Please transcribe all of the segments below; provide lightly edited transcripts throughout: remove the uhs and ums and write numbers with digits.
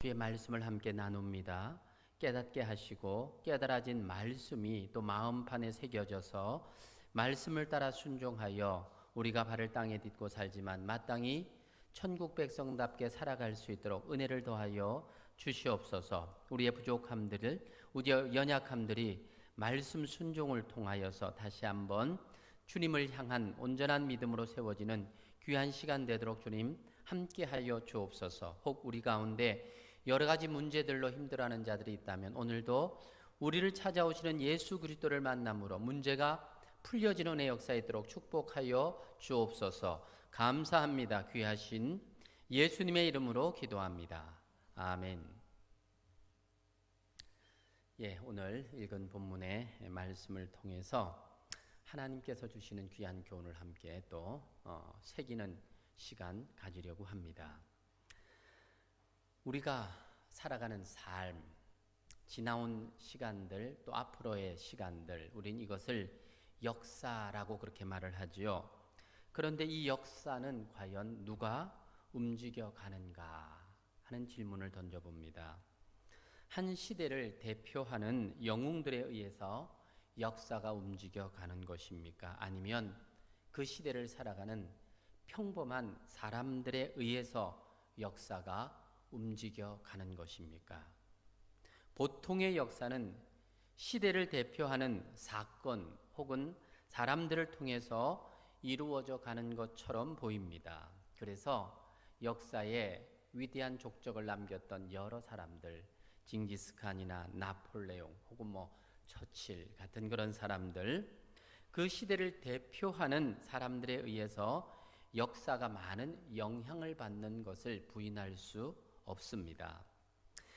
주의 말씀을 함께 나눕니다. 깨닫게 하시고 깨달아진 말씀이 또 마음판에 새겨져서 말씀을 따라 순종하여 우리가 발을 땅에 딛고 살지만 마땅히 천국 백성답게 살아갈 수 있도록 은혜를 더하여 주시옵소서. 우리의 부족함들을, 우리의 연약함들이 말씀 순종을 통하여서 다시 한번 주님을 향한 온전한 믿음으로 세워지는 귀한 시간 되도록 주님 함께하여 주옵소서. 혹 우리 가운데 여러 가지 문제들로 힘들어하는 자들이 있다면 오늘도 우리를 찾아오시는 예수 그리스도를 만남으로 문제가 풀려지는 은혜 역사 있도록 축복하여 주옵소서. 감사합니다. 귀하신 예수님의 이름으로 기도합니다. 아멘. 오늘 읽은 본문의 말씀을 통해서 하나님께서 주시는 귀한 교훈을 함께 또 새기는 시간 가지려고 합니다. 우리가 살아가는 삶, 지나온 시간들 또 앞으로의 시간들, 우린 이것을 역사라고 그렇게 말을 하지요. 그런데 이 역사는 과연 누가 움직여 가는가 하는 질문을 던져봅니다. 한 시대를 대표하는 영웅들에 의해서 역사가 움직여 가는 것입니까? 아니면 그 시대를 살아가는 평범한 사람들에 의해서 역사가 움직여 가는 것입니까? 보통의 역사는 시대를 대표하는 사건 혹은 사람들을 통해서 이루어져 가는 것처럼 보입니다. 그래서 역사에 위대한 족적을 남겼던 여러 사람들, 징기스칸이나 나폴레옹 혹은 처칠 같은 그런 사람들, 그 시대를 대표하는 사람들에 의해서 역사가 많은 영향을 받는 것을 부인할 수 없습니다.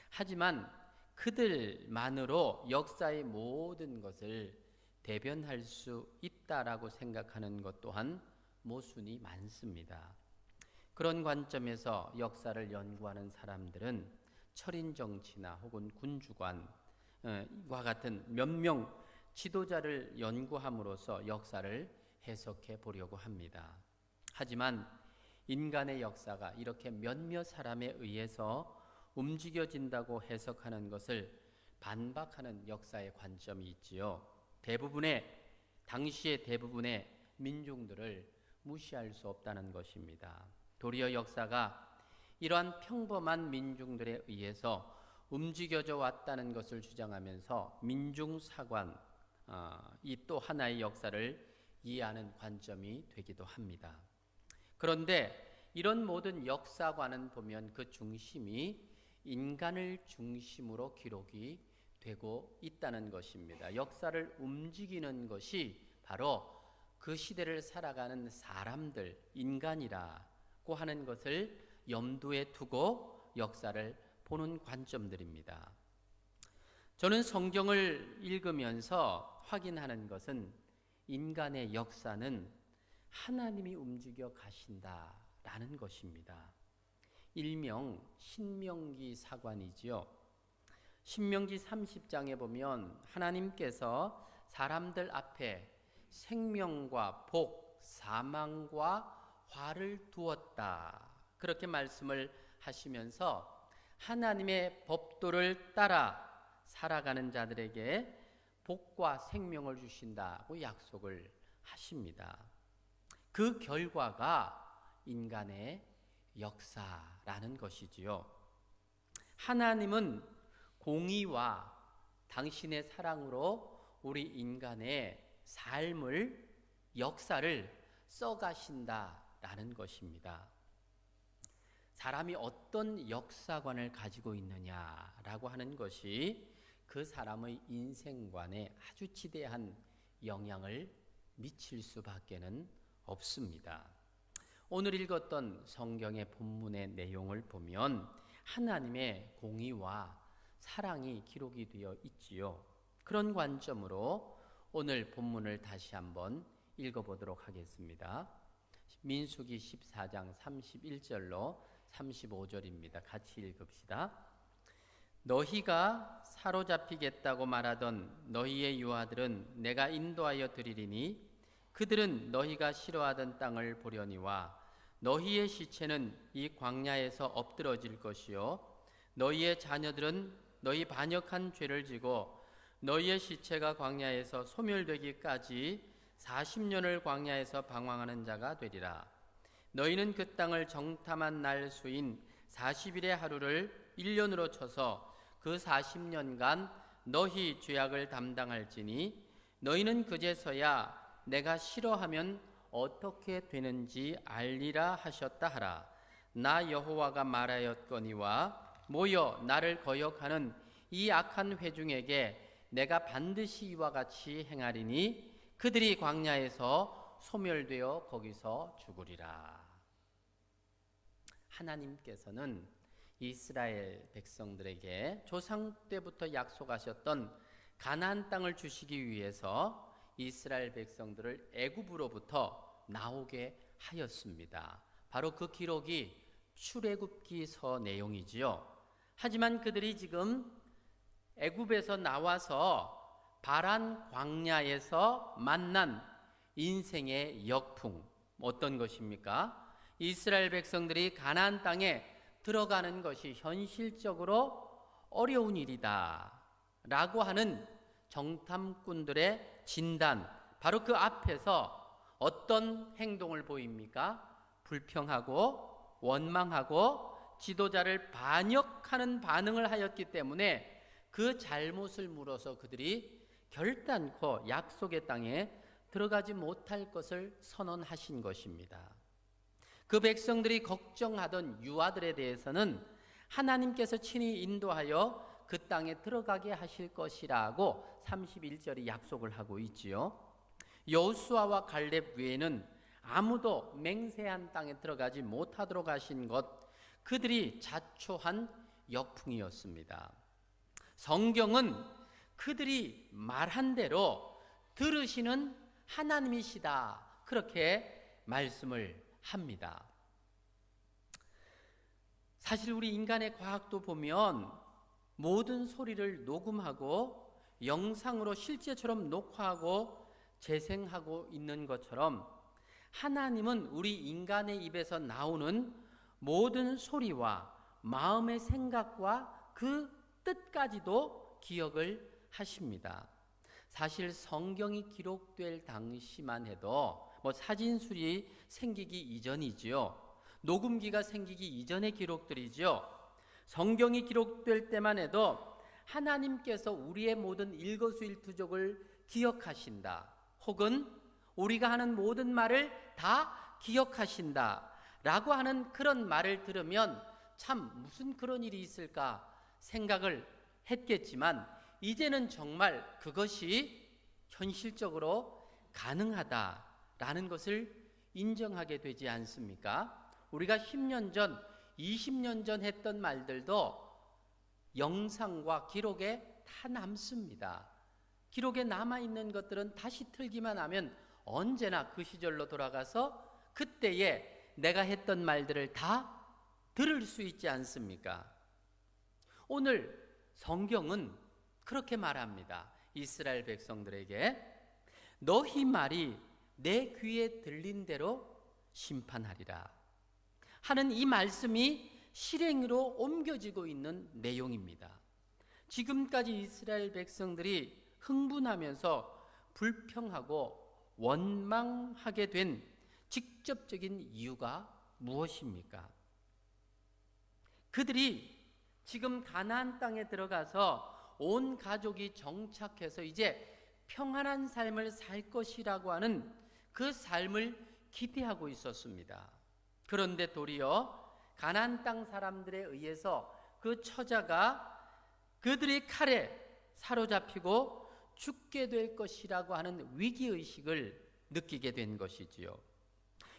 하지만 그들만으로 역사의 모든 것을 대변할 수 있다라고 생각하는 것 또한 모순이 많습니다. 그런 관점에서 역사를 연구하는 사람들은 철인 정치나 혹은 군주관과 같은 몇 명 지도자를 연구함으로써 역사를 해석해 보려고 합니다. 하지만 인간의 역사가 이렇게 몇몇 사람에 의해서 움직여진다고 해석하는 것을 반박하는 역사의 관점이 있지요. 당시의 대부분의 민중들을 무시할 수 없다는 것입니다. 도리어 역사가 이러한 평범한 민중들에 의해서 움직여져 왔다는 것을 주장하면서 민중사관, 이 또 하나의 역사를 이해하는 관점이 되기도 합니다. 그런데 이런 모든 역사관은 보면 그 중심이 인간을 중심으로 기록이 되고 있다는 것입니다. 역사를 움직이는 것이 바로 그 시대를 살아가는 사람들, 인간이라고 하는 것을 염두에 두고 역사를 보는 관점들입니다. 저는 성경을 읽으면서 확인하는 것은 인간의 역사는 하나님이 움직여 가신다라는 것입니다. 일명 신명기 사관이지요. 신명기 30장에 보면 하나님께서 사람들 앞에 생명과 복, 사망과 화를 두었다. 그렇게 말씀을 하시면서 하나님의 법도를 따라 살아가는 자들에게 복과 생명을 주신다고 약속을 하십니다. 그 결과가 인간의 역사라는 것이지요. 하나님은 공의와 당신의 사랑으로 우리 인간의 삶을, 역사를 써가신다라는 것입니다. 사람이 어떤 역사관을 가지고 있느냐라고 하는 것이 그 사람의 인생관에 아주 지대한 영향을 미칠 수밖에는 없습니다. 오늘 읽었던 성경의 본문의 내용을 보면 하나님의 공의와 사랑이 기록이 되어 있지요. 그런 관점으로 오늘 본문을 다시 한번 읽어보도록 하겠습니다. 민수기 14장 31절로 35절입니다. 같이 읽읍시다. 너희가 사로잡히겠다고 말하던 너희의 유아들은 내가 인도하여 드리리니 그들은 너희가 싫어하던 땅을 보려니와 너희의 시체는 이 광야에서 엎드러질 것이요 너희의 자녀들은 너희 반역한 죄를 지고 너희의 시체가 광야에서 소멸되기까지 40년을 광야에서 방황하는 자가 되리라. 너희는 그 땅을 정탐한 날 수인 40일의 하루를 1년으로 쳐서 그 40년간 너희 죄악을 담당할지니 너희는 그제서야 내가 싫어하면 어떻게 되는지 알리라 하셨다 하라. 나 여호와가 말하였거니와 모여 나를 거역하는 이 악한 회중에게 내가 반드시 이와 같이 행하리니 그들이 광야에서 소멸되어 거기서 죽으리라. 하나님께서는 이스라엘 백성들에게 조상 때부터 약속하셨던 가나안 땅을 주시기 위해서 이스라엘 백성들을 애굽으로부터 나오게 하였습니다. 바로 그 기록이 출애굽기서 내용이지요. 하지만 그들이 지금 애굽에서 나와서 바란 광야에서 만난 인생의 역풍, 어떤 것입니까? 이스라엘 백성들이 가나안 땅에 들어가는 것이 현실적으로 어려운 일이다 라고 하는 정탐꾼들의 진단, 바로 그 앞에서 어떤 행동을 보입니까? 불평하고 원망하고 지도자를 반역하는 반응을 하였기 때문에 그 잘못을 물어서 그들이 결단코 약속의 땅에 들어가지 못할 것을 선언하신 것입니다. 그 백성들이 걱정하던 유아들에 대해서는 하나님께서 친히 인도하여 그 땅에 들어가게 하실 것이라고 31절이 약속을 하고 있지요. 여호수아와 갈렙 외에는 아무도 맹세한 땅에 들어가지 못하도록 하신 것, 그들이 자초한 역풍이었습니다. 성경은 그들이 말한 대로 들으시는 하나님이시다, 그렇게 말씀을 합니다. 사실 우리 인간의 과학도 보면 모든 소리를 녹음하고 영상으로 실제처럼 녹화하고 재생하고 있는 것처럼 하나님은 우리 인간의 입에서 나오는 모든 소리와 마음의 생각과 그 뜻까지도 기억을 하십니다. 사실 성경이 기록될 당시만 해도 사진술이 생기기 이전이지요. 녹음기가 생기기 이전의 기록들이지요. 성경이 기록될 때만 해도 하나님께서 우리의 모든 일거수일투족을 기억하신다, 혹은 우리가 하는 모든 말을 다 기억하신다 라고 하는 그런 말을 들으면 참 무슨 그런 일이 있을까 생각을 했겠지만, 이제는 정말 그것이 현실적으로 가능하다라는 것을 인정하게 되지 않습니까? 우리가 10년 전, 20년 전 했던 말들도 영상과 기록에 다 남습니다. 기록에 남아있는 것들은 다시 틀기만 하면 언제나 그 시절로 돌아가서 그때에 내가 했던 말들을 다 들을 수 있지 않습니까? 오늘 성경은 그렇게 말합니다. 이스라엘 백성들에게 너희 말이 내 귀에 들린 대로 심판하리라 하는 이 말씀이 실행으로 옮겨지고 있는 내용입니다. 지금까지 이스라엘 백성들이 흥분하면서 불평하고 원망하게 된 직접적인 이유가 무엇입니까? 그들이 지금 가나안 땅에 들어가서 온 가족이 정착해서 이제 평안한 삶을 살 것이라고 하는 그 삶을 기대하고 있었습니다. 그런데 도리어 가나안 땅 사람들에 의해서 그 처자가 그들의 칼에 사로잡히고 죽게 될 것이라고 하는 위기의식을 느끼게 된 것이지요.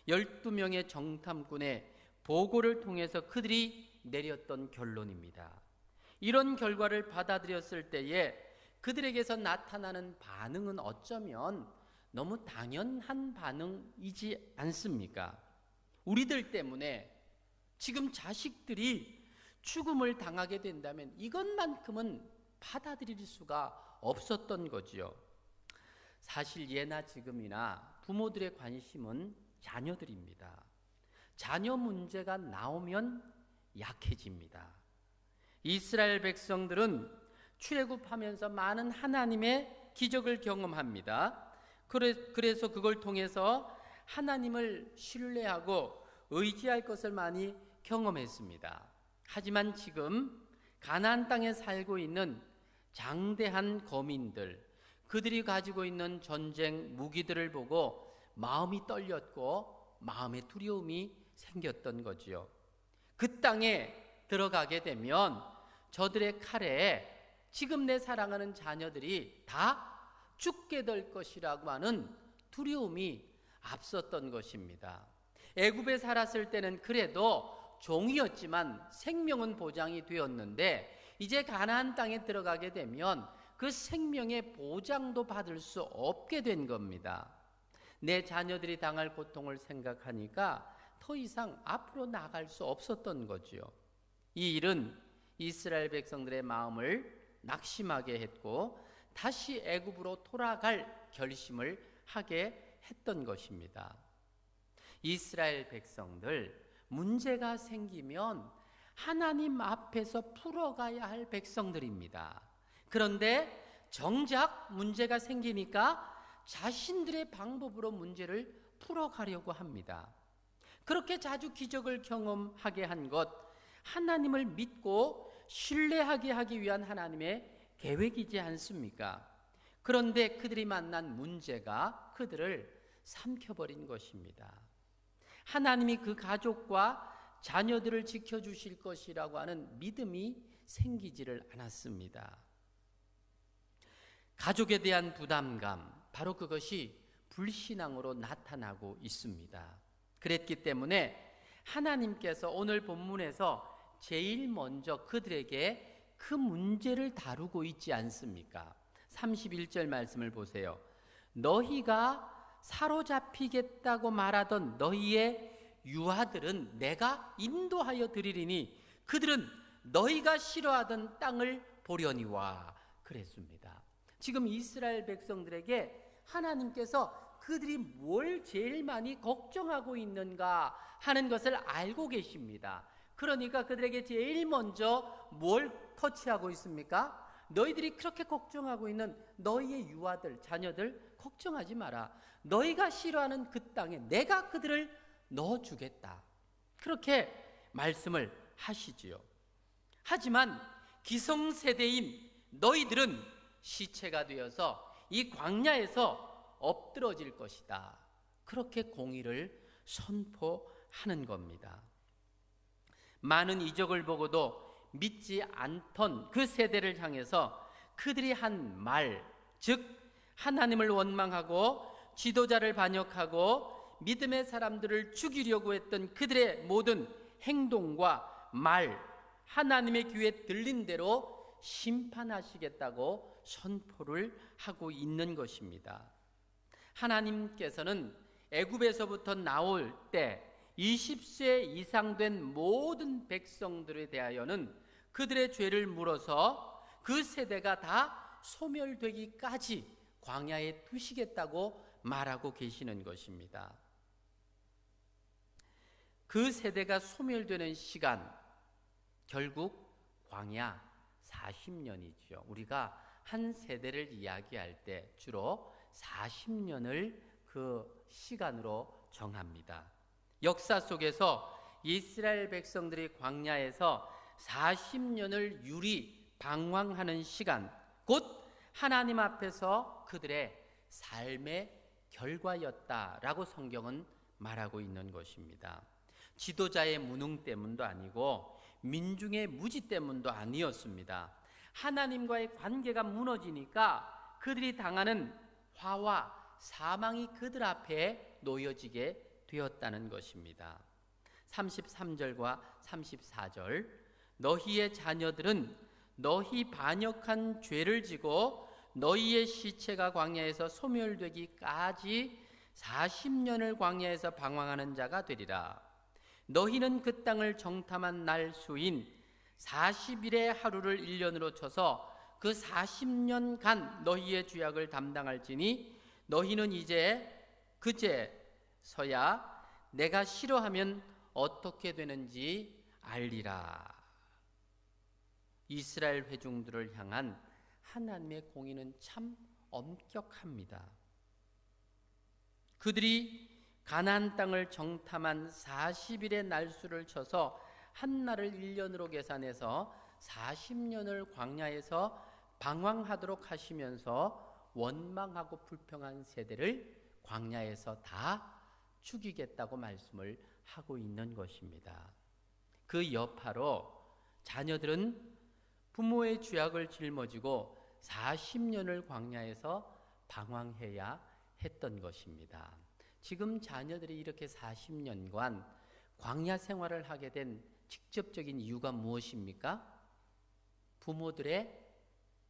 12명의 정탐꾼의 보고를 통해서 그들이 내렸던 결론입니다. 이런 결과를 받아들였을 때에 그들에게서 나타나는 반응은 어쩌면 너무 당연한 반응이지 않습니까? 우리들 때문에 지금 자식들이 죽음을 당하게 된다면 이것만큼은 받아들일 수가 없었던 거지요. 사실 예나 지금이나 부모들의 관심은 자녀들입니다. 자녀 문제가 나오면 약해집니다. 이스라엘 백성들은 출애굽하면서 많은 하나님의 기적을 경험합니다. 그래서 그걸 통해서 하나님을 신뢰하고 의지할 것을 많이 경험했습니다. 하지만 지금 가나안 땅에 살고 있는 장대한 거민들, 그들이 가지고 있는 전쟁 무기들을 보고 마음이 떨렸고 마음의 두려움이 생겼던 거지요. 그 땅에 들어가게 되면 저들의 칼에 지금 내 사랑하는 자녀들이 다 죽게 될 것이라고 하는 두려움이 앞섰던 것입니다. 애굽에 살았을 때는 그래도 종이었지만 생명은 보장이 되었는데 이제 가나안 땅에 들어가게 되면 그 생명의 보장도 받을 수 없게 된 겁니다. 내 자녀들이 당할 고통을 생각하니까 더 이상 앞으로 나갈 수 없었던 거지요. 이 일은 이스라엘 백성들의 마음을 낙심하게 했고 다시 애굽으로 돌아갈 결심을 하게 했던 것입니다. 이스라엘 백성들, 문제가 생기면 하나님 앞에서 풀어가야 할 백성들입니다. 그런데 정작 문제가 생기니까 자신들의 방법으로 문제를 풀어가려고 합니다. 그렇게 자주 기적을 경험하게 한 것, 하나님을 믿고 신뢰하게 하기 위한 하나님의 계획이지 않습니까? 그런데 그들이 만난 문제가 그들을 삼켜버린 것입니다. 하나님이 그 가족과 자녀들을 지켜주실 것이라고 하는 믿음이 생기지를 않았습니다. 가족에 대한 부담감, 바로 그것이 불신앙으로 나타나고 있습니다. 그랬기 때문에 하나님께서 오늘 본문에서 제일 먼저 그들에게 그 문제를 다루고 있지 않습니까? 31절 말씀을 보세요. 너희가 사로잡히겠다고 말하던 너희의 유아들은 내가 인도하여 드리리니 그들은 너희가 싫어하던 땅을 보려니와 그랬습니다. 지금 이스라엘 백성들에게 하나님께서 그들이 뭘 제일 많이 걱정하고 있는가 하는 것을 알고 계십니다. 그러니까 그들에게 제일 먼저 뭘 터치하고 있습니까? 너희들이 그렇게 걱정하고 있는 너희의 유아들, 자녀들 걱정하지 마라. 너희가 싫어하는 그 땅에 내가 그들을 넣어주겠다. 그렇게 말씀을 하시지요. 하지만 기성세대인 너희들은 시체가 되어서 이 광야에서 엎드러질 것이다. 그렇게 공의를 선포하는 겁니다. 많은 이적을 보고도 믿지 않던 그 세대를 향해서 그들이 한 말, 즉 하나님을 원망하고 지도자를 반역하고 믿음의 사람들을 죽이려고 했던 그들의 모든 행동과 말, 하나님의 귀에 들린 대로 심판하시겠다고 선포를 하고 있는 것입니다. 하나님께서는 애굽에서부터 나올 때 20세 이상 된 모든 백성들에 대하여는 그들의 죄를 물어서 그 세대가 다 소멸되기까지 광야에 두시겠다고 말하고 계시는 것입니다. 그 세대가 소멸되는 시간, 결국 광야 40년이죠. 우리가 한 세대를 이야기할 때 주로 40년을 그 시간으로 정합니다. 역사 속에서 이스라엘 백성들이 광야에서 40년을 유리 방황하는 시간, 곧 하나님 앞에서 그들의 삶의 결과였다라고 성경은 말하고 있는 것입니다. 지도자의 무능 때문도 아니고 민중의 무지 때문도 아니었습니다. 하나님과의 관계가 무너지니까 그들이 당하는 화와 사망이 그들 앞에 놓여지게 되었다는 것입니다. 33절과 34절 너희의 자녀들은 너희 반역한 죄를 지고 너희의 시체가 광야에서 소멸되기까지 40년을 광야에서 방황하는 자가 되리라. 너희는 그 땅을 정탐한 날 수인 40일의 하루를 1년으로 쳐서 그 40년간 너희의 죄악을 담당할지니 너희는 이제 그제서야 내가 싫어하면 어떻게 되는지 알리라. 이스라엘 회중들을 향한 하나님의 공의는 참 엄격합니다. 그들이 가나안 땅을 정탐한 40일의 날수를 쳐서 한 날을 1년으로 계산해서 40년을 광야에서 방황하도록 하시면서 원망하고 불평한 세대를 광야에서 다 죽이겠다고 말씀을 하고 있는 것입니다. 그 여파로 자녀들은 부모의 죄악을 짊어지고 40년을 광야에서 방황해야 했던 것입니다. 지금 자녀들이 이렇게 40년간 광야 생활을 하게 된 직접적인 이유가 무엇입니까? 부모들의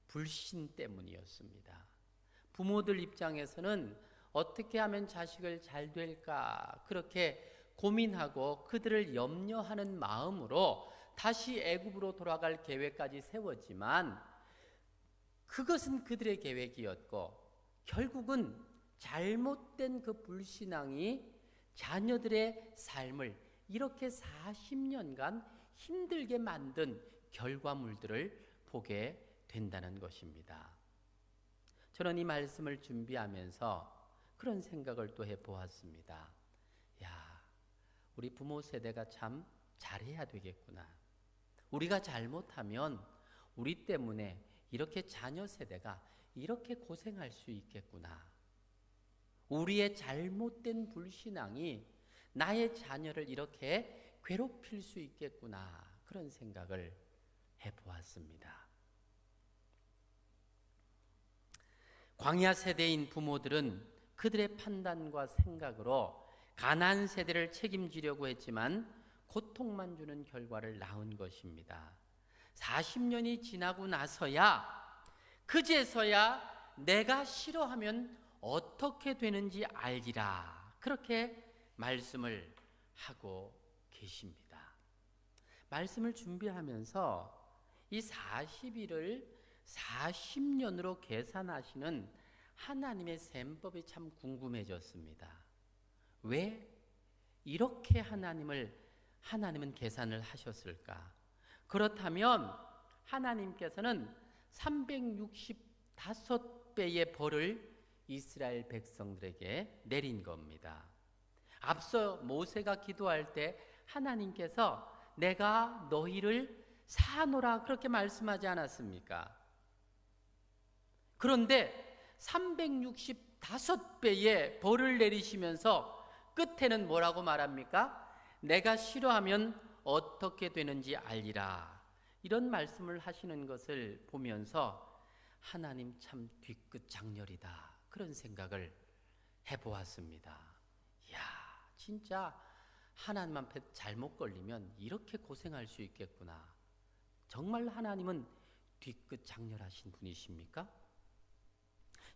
불신 때문이었습니다. 부모들 입장에서는 어떻게 하면 자식을 잘 될까 그렇게 고민하고 그들을 염려하는 마음으로 다시 애굽으로 돌아갈 계획까지 세웠지만 그것은 그들의 계획이었고 결국은 잘못된 그 불신앙이 자녀들의 삶을 이렇게 40년간 힘들게 만든 결과물들을 보게 된다는 것입니다. 저는 이 말씀을 준비하면서 그런 생각을 또 해보았습니다. 야, 우리 부모 세대가 참 잘해야 되겠구나. 우리가 잘못하면 우리 때문에 이렇게 자녀 세대가 이렇게 고생할 수 있겠구나. 우리의 잘못된 불신앙이 나의 자녀를 이렇게 괴롭힐 수 있겠구나. 그런 생각을 해보았습니다. 광야 세대인 부모들은 그들의 판단과 생각으로 가나안 세대를 책임지려고 했지만 고통만 주는 결과를 낳은 것입니다. 40년이 지나고 나서야 그제서야 내가 싫어하면 어떻게 되는지 알리라. 그렇게 말씀을 하고 계십니다. 말씀을 준비하면서 이 40일을 40년으로 계산하시는 하나님의 셈법이 참 궁금해졌습니다. 왜 이렇게 하나님은 계산을 하셨을까? 그렇다면 하나님께서는 365배의 벌을 이스라엘 백성들에게 내린 겁니다. 앞서 모세가 기도할 때 하나님께서 내가 너희를 사노라 그렇게 말씀하지 않았습니까? 그런데 365배의 벌을 내리시면서 끝에는 뭐라고 말합니까? 내가 싫어하면 어떻게 되는지 알리라. 이런 말씀을 하시는 것을 보면서 하나님 참 뒤끝 장렬이다. 그런 생각을 해보았습니다. 이야, 진짜 하나님 앞에 잘못 걸리면 이렇게 고생할 수 있겠구나. 정말 하나님은 뒤끝 장렬하신 분이십니까?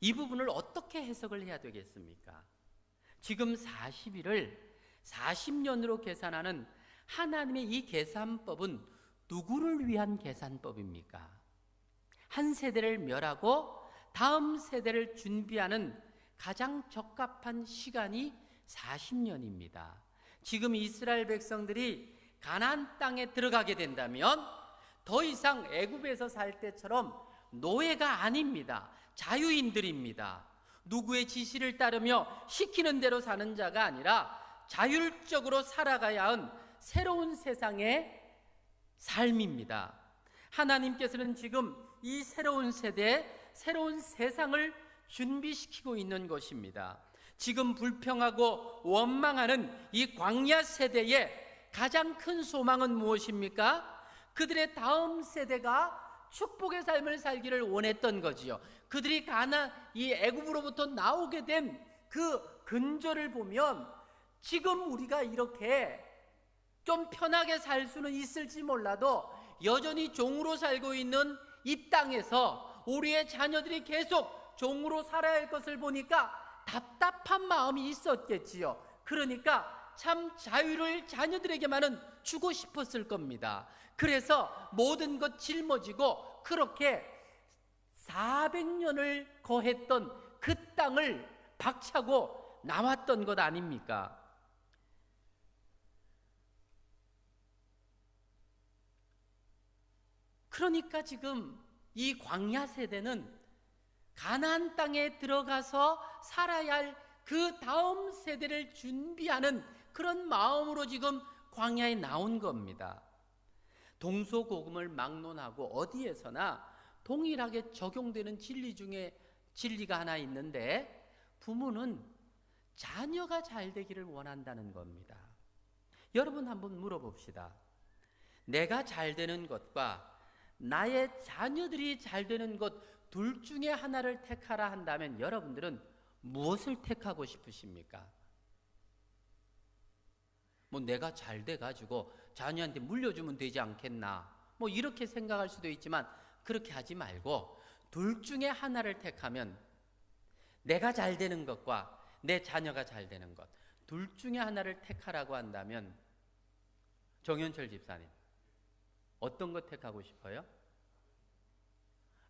이 부분을 어떻게 해석을 해야 되겠습니까? 지금 40일을 40년으로 계산하는 하나님의 이 계산법은 누구를 위한 계산법입니까? 한 세대를 멸하고 다음 세대를 준비하는 가장 적합한 시간이 40년입니다. 지금 이스라엘 백성들이 가나안 땅에 들어가게 된다면 더 이상 애굽에서 살 때처럼 노예가 아닙니다. 자유인들입니다. 누구의 지시를 따르며 시키는 대로 사는 자가 아니라 자율적으로 살아가야 하는 새로운 세상의 삶입니다. 하나님께서는 지금 이 새로운 세대, 새로운 세상을 준비시키고 있는 것입니다. 지금 불평하고 원망하는 이 광야 세대의 가장 큰 소망은 무엇입니까? 그들의 다음 세대가 축복의 삶을 살기를 원했던 거지요. 그들이 이 애굽으로부터 나오게 된 그 근저를 보면 지금 우리가 이렇게 좀 편하게 살 수는 있을지 몰라도 여전히 종으로 살고 있는 이 땅에서 우리의 자녀들이 계속 종으로 살아야 할 것을 보니까 답답한 마음이 있었겠지요. 그러니까 참 자유를 자녀들에게만은 주고 싶었을 겁니다. 그래서 모든 것 짊어지고 그렇게 400년을 거했던 그 땅을 박차고 나왔던 것 아닙니까? 그러니까 지금 이 광야 세대는 가나안 땅에 들어가서 살아야 할 그 다음 세대를 준비하는 그런 마음으로 지금 광야에 나온 겁니다. 동서고금을 막론하고 어디에서나 동일하게 적용되는 진리 중에 진리가 하나 있는데, 부모는 자녀가 잘 되기를 원한다는 겁니다. 여러분 한번 물어봅시다. 내가 잘 되는 것과 나의 자녀들이 잘 되는 것 둘 중에 하나를 택하라 한다면 여러분들은 무엇을 택하고 싶으십니까? 뭐 내가 잘 돼가지고 자녀한테 물려주면 되지 않겠나, 뭐 이렇게 생각할 수도 있지만 그렇게 하지 말고 둘 중에 하나를 택하면, 내가 잘 되는 것과 내 자녀가 잘 되는 것 둘 중에 하나를 택하라고 한다면 정현철 집사님 어떤 것 택하고 싶어요?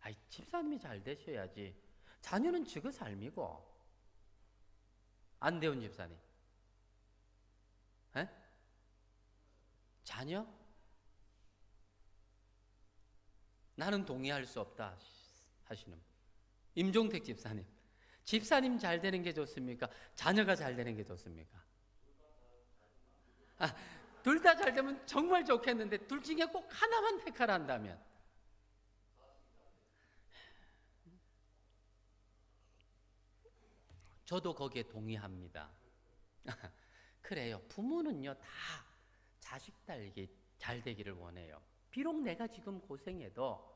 아이, 집사님이 잘 되셔야지. 자녀는 지그 삶이고. 안대훈 집사님, 에? 자녀? 나는 동의할 수 없다 하시는. 임종택 집사님, 집사님 잘 되는 게 좋습니까? 자녀가 잘 되는 게 좋습니까? 둘 다 잘 되면 정말 좋겠는데 둘 중에 꼭 하나만 택하라 한다면, 저도 거기에 동의합니다. 그래요. 부모는요 다 자식 딸에게 잘 되기를 원해요. 비록 내가 지금 고생해도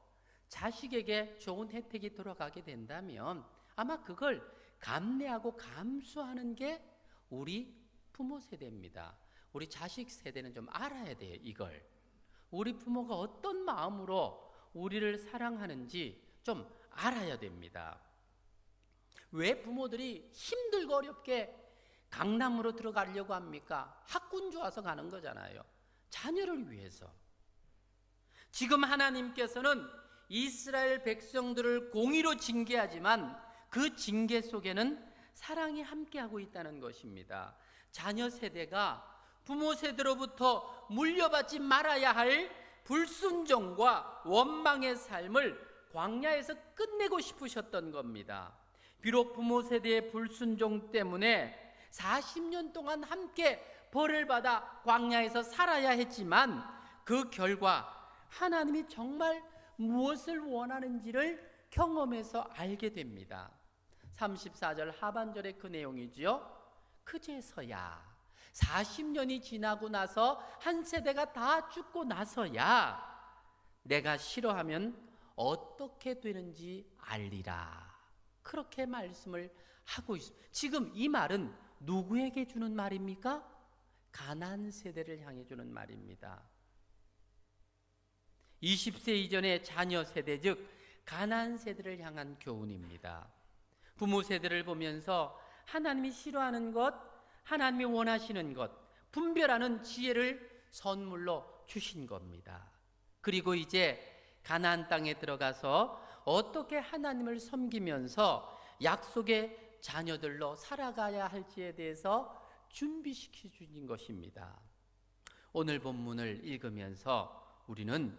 자식에게 좋은 혜택이 들어가게 된다면 아마 그걸 감내하고 감수하는 게 우리 부모 세대입니다. 우리 자식 세대는 좀 알아야 돼요. 이걸 우리 부모가 어떤 마음으로 우리를 사랑하는지 좀 알아야 됩니다. 왜 부모들이 힘들고 어렵게 강남으로 들어가려고 합니까? 학군 좋아서 가는 거잖아요. 자녀를 위해서. 지금 하나님께서는 이스라엘 백성들을 공의로 징계하지만 그 징계 속에는 사랑이 함께하고 있다는 것입니다. 자녀 세대가 부모 세대로부터 물려받지 말아야 할 불순종과 원망의 삶을 광야에서 끝내고 싶으셨던 겁니다. 비록 부모 세대의 불순종 때문에 40년 동안 함께 벌을 받아 광야에서 살아야 했지만 그 결과 하나님이 정말 무엇을 원하는지를 경험해서 알게 됩니다. 34절 하반절의 그 내용이지요. 그제서야 40년이 지나고 나서 한 세대가 다 죽고 나서야 내가 싫어하면 어떻게 되는지 알리라. 그렇게 말씀을 하고 있습니다. 지금 이 말은 누구에게 주는 말입니까? 가나안 세대를 향해 주는 말입니다. 20세 이전의 자녀 세대, 즉 가나안 세대를 향한 교훈입니다. 부모 세대를 보면서 하나님이 싫어하는 것, 하나님이 원하시는 것 분별하는 지혜를 선물로 주신 겁니다. 그리고 이제 가나안 땅에 들어가서 어떻게 하나님을 섬기면서 약속의 자녀들로 살아가야 할지에 대해서 준비시켜 주신 것입니다. 오늘 본문을 읽으면서 우리는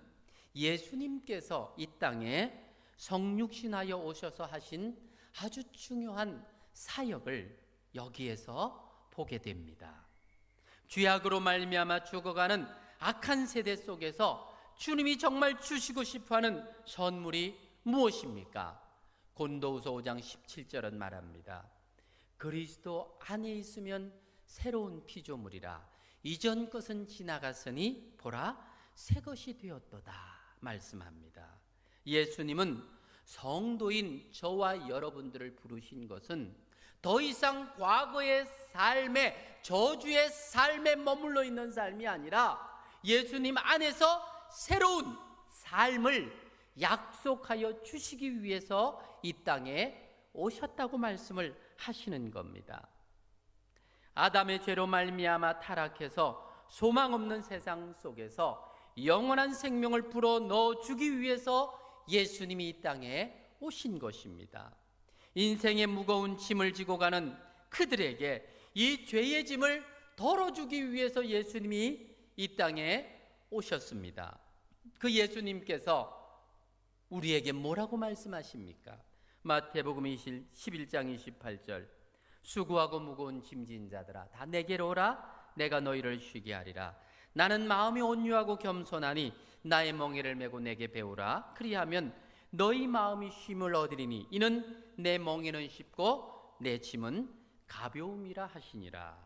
예수님께서 이 땅에 성육신하여 오셔서 하신 아주 중요한 사역을 여기에서 보게 됩니다. 죄악으로 말미암아 죽어가는 악한 세대 속에서 주님이 정말 주시고 싶어하는 선물이 무엇입니까? 고린도후서 5장 17절은 말합니다. 그리스도 안에 있으면 새로운 피조물이라. 이전 것은 지나갔으니 보라 새 것이 되었도다 말씀합니다. 예수님은 성도인 저와 여러분들을 부르신 것은 더 이상 과거의 삶에, 저주의 삶에 머물러 있는 삶이 아니라 예수님 안에서 새로운 삶을 약속하여 주시기 위해서 이 땅에 오셨다고 말씀을 하시는 겁니다. 아담의 죄로 말미암아 타락해서 소망 없는 세상 속에서 영원한 생명을 불어 넣어 주기 위해서 예수님이 이 땅에 오신 것입니다. 인생의 무거운 짐을 지고 가는 그들에게 이 죄의 짐을 덜어주기 위해서 예수님이 이 땅에 오셨습니다. 그 예수님께서 우리에게 뭐라고 말씀하십니까? 마태복음 11장 28절, 수고하고 무거운 짐진 자들아 다 내게로 오라, 내가 너희를 쉬게 하리라. 나는 마음이 온유하고 겸손하니 나의 멍에를 메고 내게 배우라. 그리하면 너희 마음이 쉼을 얻으리니 이는 내 멍에는 쉽고 내 짐은 가벼움이라 하시니라.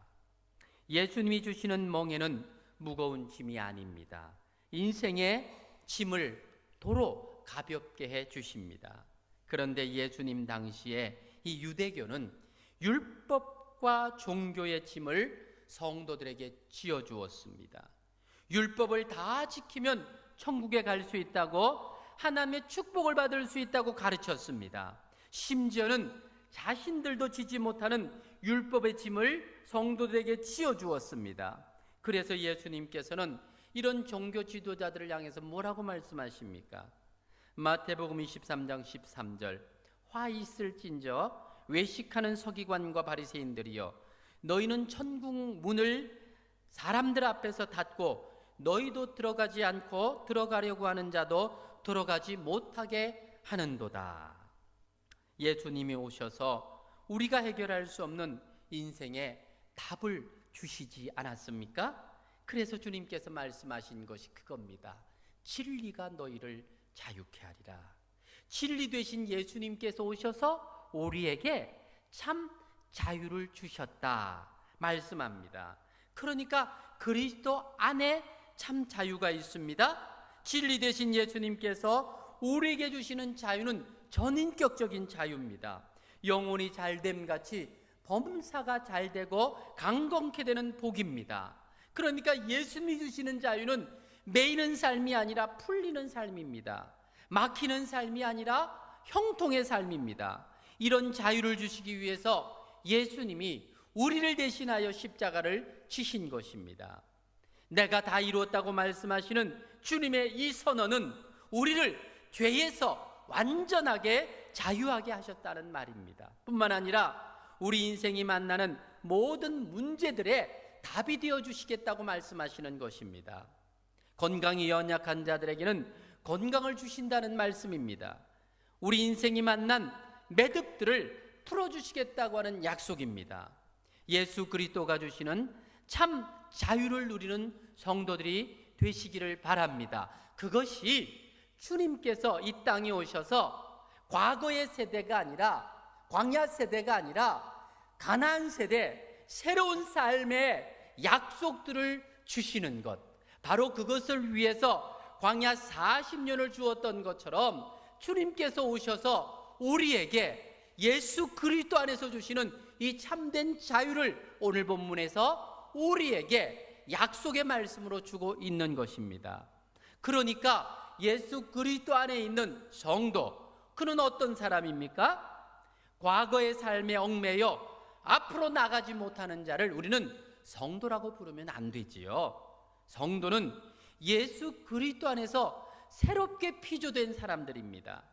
예수님이 주시는 멍에는 무거운 짐이 아닙니다. 인생의 짐을 도로 가볍게 해 주십니다. 그런데 예수님 당시에 이 유대교는 율법과 종교의 짐을 성도들에게 지어주었습니다. 율법을 다 지키면 천국에 갈 수 있다고, 하나님의 축복을 받을 수 있다고 가르쳤습니다. 심지어는 자신들도 지지 못하는 율법의 짐을 성도들에게 지어주었습니다. 그래서 예수님께서는 이런 종교 지도자들을 향해서 뭐라고 말씀하십니까? 마태복음 23장 13절, 화 있을진저 외식하는 서기관과 바리새인들이여, 너희는 천국 문을 사람들 앞에서 닫고 너희도 들어가지 않고 들어가려고 하는 자도 들어가지 못하게 하는도다. 예수님이 오셔서 우리가 해결할 수 없는 인생의 답을 주시지 않았습니까? 그래서 주님께서 말씀하신 것이 그겁니다. 진리가 너희를 자유케 하리라. 진리 되신 예수님께서 오셔서 우리에게 참 자유를 주셨다 말씀합니다. 그러니까 그리스도 안에 참 자유가 있습니다. 진리 되신 예수님께서 우리에게 주시는 자유는 전인격적인 자유입니다. 영혼이 잘됨 같이 범사가 잘되고 강건케 되는 복입니다. 그러니까 예수님이 주시는 자유는 매이는 삶이 아니라 풀리는 삶입니다. 막히는 삶이 아니라 형통의 삶입니다. 이런 자유를 주시기 위해서 예수님이 우리를 대신하여 십자가를 지신 것입니다. 내가 다 이루었다고 말씀하시는 주님의 이 선언은 우리를 죄에서 완전하게 자유하게 하셨다는 말입니다. 뿐만 아니라 우리 인생이 만나는 모든 문제들의 답이 되어 주시겠다고 말씀하시는 것입니다. 건강이 연약한 자들에게는 건강을 주신다는 말씀입니다. 우리 인생이 만난 매듭들을 풀어주시겠다고 하는 약속입니다. 예수 그리스도가 주시는 참 자유를 누리는 성도들이 되시기를 바랍니다. 그것이 주님께서 이 땅에 오셔서 과거의 세대가 아니라, 광야 세대가 아니라 가나안 세대, 새로운 삶의 약속들을 주시는 것, 바로 그것을 위해서 광야 40년을 주었던 것처럼 주님께서 오셔서 우리에게 예수 그리스도 안에서 주시는 이 참된 자유를 오늘 본문에서 우리에게 약속의 말씀으로 주고 있는 것입니다. 그러니까 예수 그리스도 안에 있는 성도, 그는 어떤 사람입니까? 과거의 삶에 얽매여 앞으로 나가지 못하는 자를 우리는 성도라고 부르면 안 되지요. 성도는 예수 그리스도 안에서 새롭게 피조된 사람들입니다.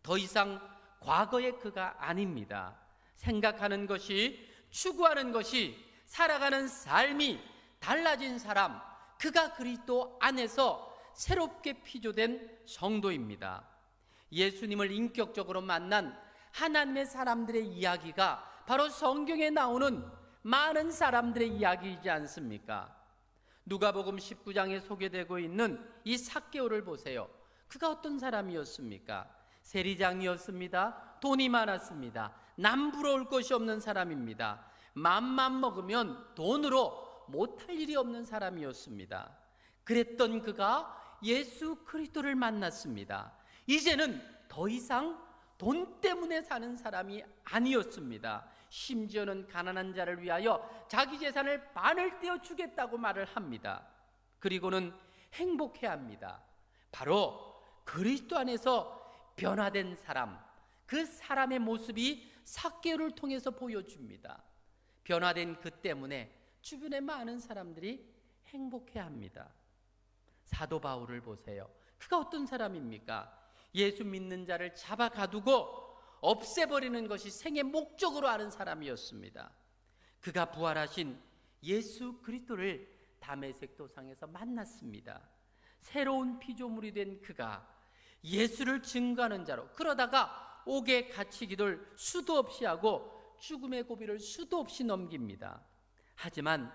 더 이상 과거의 그가 아닙니다. 생각하는 것이, 추구하는 것이, 살아가는 삶이 달라진 사람, 그가 그리스도 안에서 새롭게 피조된 성도입니다. 예수님을 인격적으로 만난 하나님의 사람들의 이야기가 바로 성경에 나오는 많은 사람들의 이야기이지 않습니까? 누가복음 19장에 소개되고 있는 이 삭개오를 보세요. 그가 어떤 사람이었습니까? 세리장이었습니다. 돈이 많았습니다. 남부러울 것이 없는 사람입니다. 맘만 먹으면 돈으로 못할 일이 없는 사람이었습니다. 그랬던 그가 예수 그리스도를 만났습니다. 이제는 더 이상 돈 때문에 사는 사람이 아니었습니다. 심지어는 가난한 자를 위하여 자기 재산을 반을 떼어 주겠다고 말을 합니다. 그리고는 행복해합니다. 바로 그리스도 안에서 변화된 사람, 그 사람의 모습이 삭개오를 통해서 보여줍니다. 변화된 그 때문에 주변의 많은 사람들이 행복해합니다. 사도 바울을 보세요. 그가 어떤 사람입니까? 예수 믿는 자를 잡아 가두고 없애버리는 것이 생의 목적으로 하는 사람이었습니다. 그가 부활하신 예수 그리스도를 다메섹 도상에서 만났습니다. 새로운 피조물이 된 그가 예수를 증거하는 자로, 그러다가 옥에 갇히기를 수도 없이 하고 죽음의 고비를 수도 없이 넘깁니다. 하지만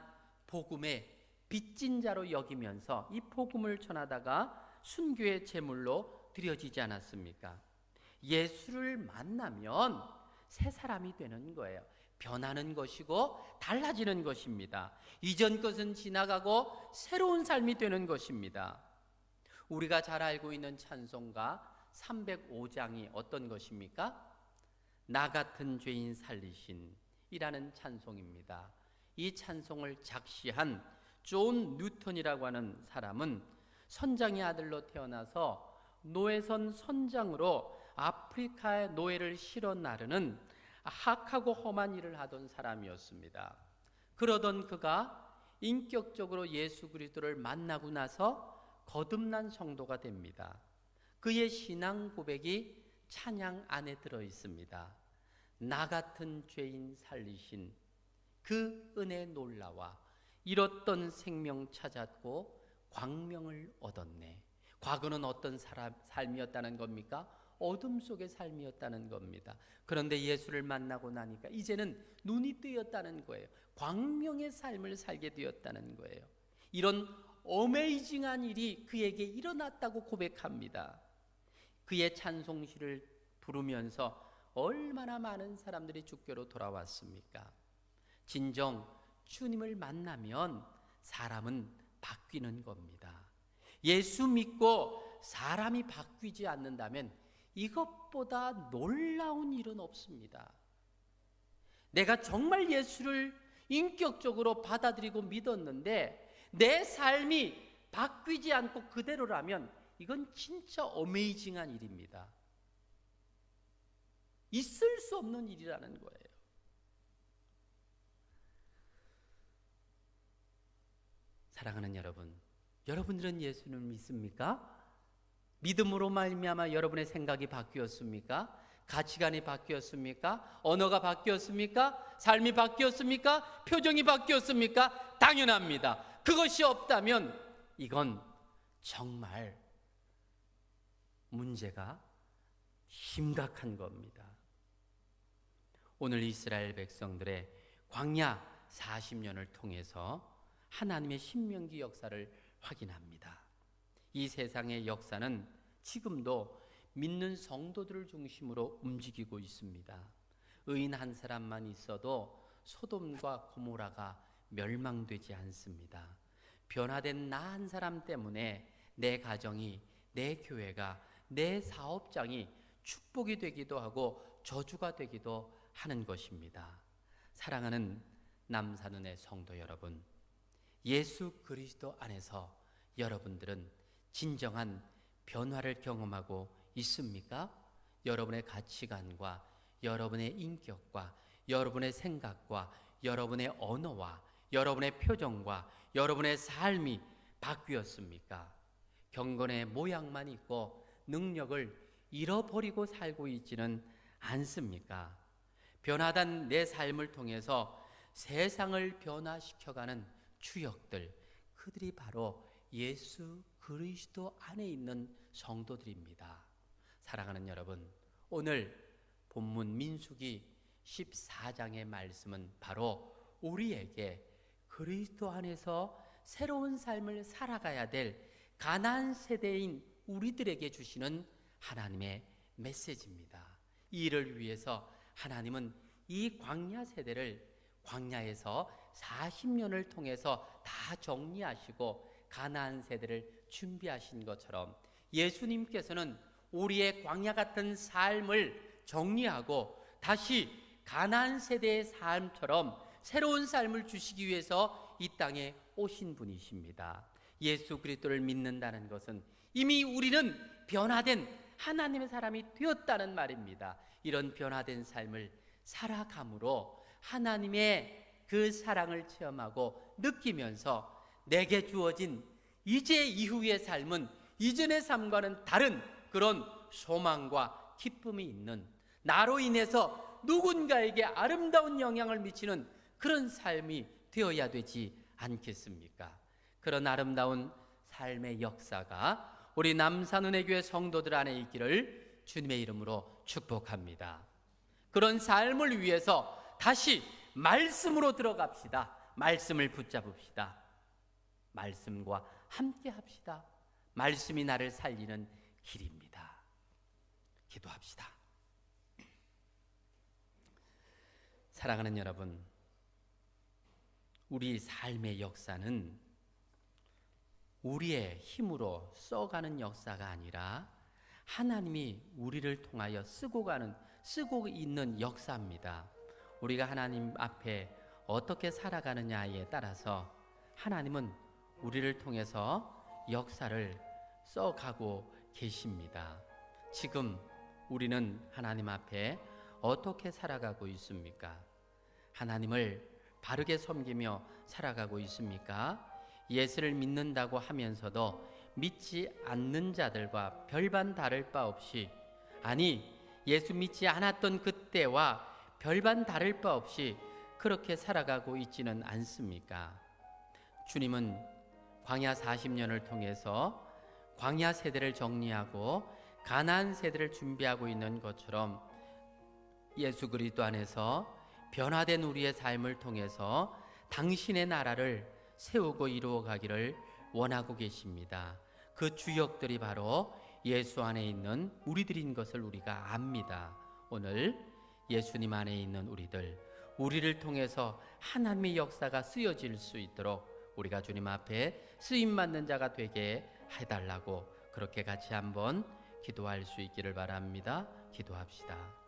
복음의 빚진 자로 여기면서 이 복음을 전하다가 순교의 제물로 드려지지 않았습니까? 예수를 만나면 새 사람이 되는 거예요. 변하는 것이고 달라지는 것입니다. 이전 것은 지나가고 새로운 삶이 되는 것입니다. 우리가 잘 알고 있는 찬송가 305장이 어떤 것입니까? 나 같은 죄인 살리신 이라는 찬송입니다. 이 찬송을 작시한 존 뉴턴이라고 하는 사람은 선장의 아들로 태어나서 노예선 선장으로 아프리카의 노예를 실어 나르는 악하고 험한 일을 하던 사람이었습니다. 그러던 그가 인격적으로 예수 그리스도를 만나고 나서 거듭난 성도가 됩니다. 그의 신앙 고백이 찬양 안에 들어 있습니다. 나 같은 죄인 살리신 그 은혜 놀라와 잃었던 생명 찾았고 광명을 얻었네. 과거는 어떤 삶이었다는 겁니까? 어둠 속의 삶이었다는 겁니다. 그런데 예수를 만나고 나니까 이제는 눈이 뜨였다는 거예요. 광명의 삶을 살게 되었다는 거예요. 이런 어메이징한 일이 그에게 일어났다고 고백합니다. 그의 찬송시를 부르면서 얼마나 많은 사람들이 주께로 돌아왔습니까? 진정 주님을 만나면 사람은 바뀌는 겁니다. 예수 믿고 사람이 바뀌지 않는다면 이것보다 놀라운 일은 없습니다. 내가 정말 예수를 인격적으로 받아들이고 믿었는데 내 삶이 바뀌지 않고 그대로라면 이건 진짜 어메이징한 일입니다. 있을 수 없는 일이라는 거예요. 사랑하는 여러분, 여러분들은 예수를 믿습니까? 믿음으로 말미암아 여러분의 생각이 바뀌었습니까? 가치관이 바뀌었습니까? 언어가 바뀌었습니까? 삶이 바뀌었습니까? 표정이 바뀌었습니까? 당연합니다. 그것이 없다면 이건 정말 문제가 심각한 겁니다. 오늘 이스라엘 백성들의 광야 40년을 통해서 하나님의 신명기 역사를 확인합니다. 이 세상의 역사는 지금도 믿는 성도들을 중심으로 움직이고 있습니다. 의인 한 사람만 있어도 소돔과 고모라가 멸망되지 않습니다. 변화된 나 한 사람 때문에 내 가정이, 내 교회가, 내 사업장이 축복이 되기도 하고 저주가 되기도 하는 것입니다. 사랑하는 남산은의 성도 여러분, 예수 그리스도 안에서 여러분들은 진정한 변화를 경험하고 있습니까? 여러분의 가치관과 여러분의 인격과 여러분의 생각과 여러분의 언어와 여러분의 표정과 여러분의 삶이 바뀌었습니까? 경건의 모양만 있고 능력을 잃어버리고 살고 있지는 않습니까? 변화된 내 삶을 통해서 세상을 변화시켜가는 주역들, 그들이 바로 예수 그리스도 안에 있는 성도들입니다. 사랑하는 여러분, 오늘 본문 민수기 14장의 말씀은 바로 우리에게 그리스도 안에서 새로운 삶을 살아가야 될 가나안 세대인 우리들에게 주시는 하나님의 메시지입니다. 이 일을 위해서 하나님은 이 광야 세대를 광야에서 40년을 통해서 다 정리하시고 가나안 세대를 준비하신 것처럼 예수님께서는 우리의 광야 같은 삶을 정리하고 다시 가나안 세대의 삶처럼 새로운 삶을 주시기 위해서 이 땅에 오신 분이십니다. 예수 그리스도를 믿는다는 것은 이미 우리는 변화된 하나님의 사람이 되었다는 말입니다. 이런 변화된 삶을 살아감으로 하나님의 그 사랑을 체험하고 느끼면서 내게 주어진 이제 이후의 삶은 이전의 삶과는 다른 그런 소망과 기쁨이 있는, 나로 인해서 누군가에게 아름다운 영향을 미치는 그런 삶이 되어야 되지 않겠습니까? 그런 아름다운 삶의 역사가 우리 남산은혜교회 성도들 안에 있기를 주님의 이름으로 축복합니다. 그런 삶을 위해서 다시 말씀으로 들어갑시다. 말씀을 붙잡읍시다. 말씀과 함께 합시다. 말씀이 나를 살리는 길입니다. 기도합시다. 사랑하는 여러분, 우리 삶의 역사는 우리의 힘으로 써가는 역사가 아니라 하나님이 우리를 통하여 쓰고 있는 역사입니다. 우리가 하나님 앞에 어떻게 살아가느냐에 따라서 하나님은 우리를 통해서 역사를 써가고 계십니다. 지금 우리는 하나님 앞에 어떻게 살아가고 있습니까? 하나님을 바르게 섬기며 살아가고 있습니까? 예수를 믿는다고 하면서도 믿지 않는 자들과 별반 다를 바 없이, 아니 예수 믿지 않았던 그때와 별반 다를 바 없이 그렇게 살아가고 있지는 않습니까? 주님은 광야 40년을 통해서 광야 세대를 정리하고 가나안 세대를 준비하고 있는 것처럼 예수 그리스도 안에서 변화된 우리의 삶을 통해서 당신의 나라를 세우고 이루어 가기를 원하고 계십니다. 그 주역들이 바로 예수 안에 있는 우리들인 것을 우리가 압니다. 오늘 예수님 안에 있는 우리를 통해서 하나님의 역사가 쓰여질 수 있도록 우리가 주님 앞에 쓰임받는 자가 되게 해달라고 그렇게 같이 한번 기도할 수 있기를 바랍니다. 기도합시다.